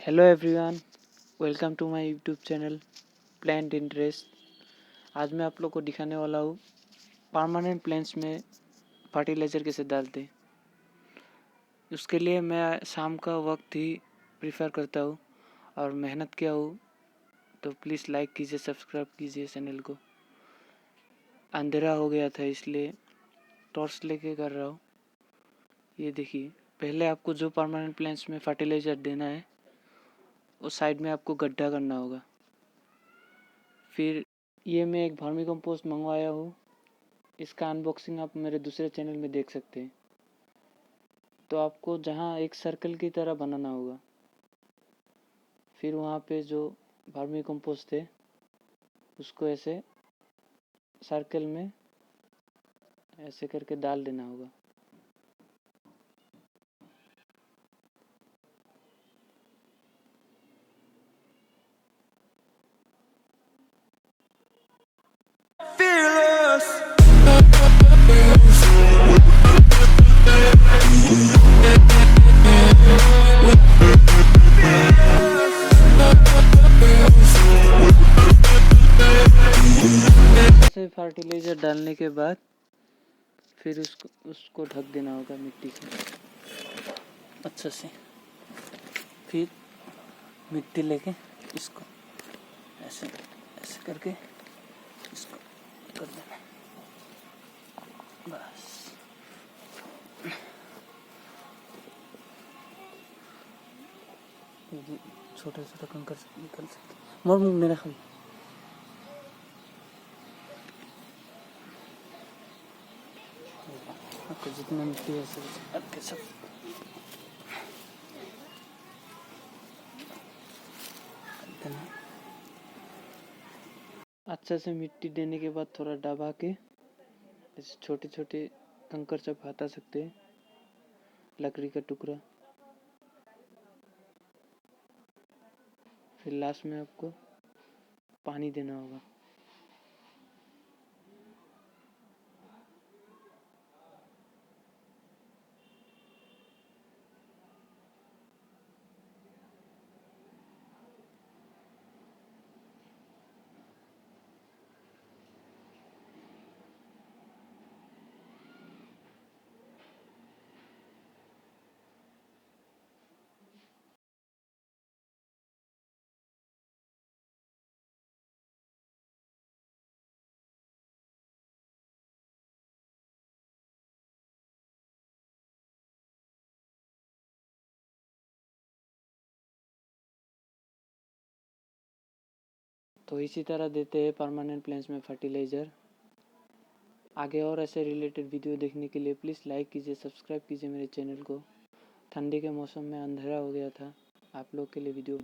Hello everyone, welcome to my YouTube channel plant interest. आज मैं आप लोग को दिखाने वाला हूँ परमानेंट प्लांट्स में फर्टिलाइज़र कैसे डालते हैं। उसके लिए मैं शाम का वक्त ही प्रीफर करता हूँ और मेहनत किया हूँ, तो प्लीज़ लाइक कीजिए, सब्सक्राइब कीजिए चैनल को। अंधेरा हो गया था इसलिए टॉर्च लेके कर रहा हूँ। ये देखिए, पहले आपको जो परमानेंट प्लांट्स में फर्टिलाइज़र देना है उस साइड में आपको गड्ढा करना होगा। फिर ये मैं एक वर्मीकम्पोस्ट मंगवाया हूँ, इसका अनबॉक्सिंग आप मेरे दूसरे चैनल में देख सकते हैं। तो आपको जहाँ एक सर्कल की तरह बनाना होगा, फिर वहाँ पे जो वर्मीकम्पोस्ट है उसको ऐसे सर्कल में ऐसे करके डाल देना होगा। ऐसे फर्टिलाइज़र डालने के बाद फिर उसको ढक देना होगा मिट्टी से अच्छा से। फिर मिट्टी लेके इसको ऐसे ऐसे करके इसको कर देना, बस। छोटा छोटा कंकर निकल सकते मोर मुंह मेरा खाली आपको जितना मिट्टी है सब सब अच्छा से मिट्टी देने के बाद थोड़ा दबा के ऐसे छोटे छोटे कंकर सब हटा सकते हैं, लकड़ी का टुकड़ा। फिर लास्ट में आपको पानी देना होगा। तो इसी तरह देते हैं परमानेंट प्लांट्स में फर्टिलाइज़र। आगे और ऐसे रिलेटेड वीडियो देखने के लिए प्लीज़ लाइक कीजिए, सब्सक्राइब कीजिए मेरे चैनल को। ठंडी के मौसम में अंधेरा हो गया था, आप लोग के लिए वीडियो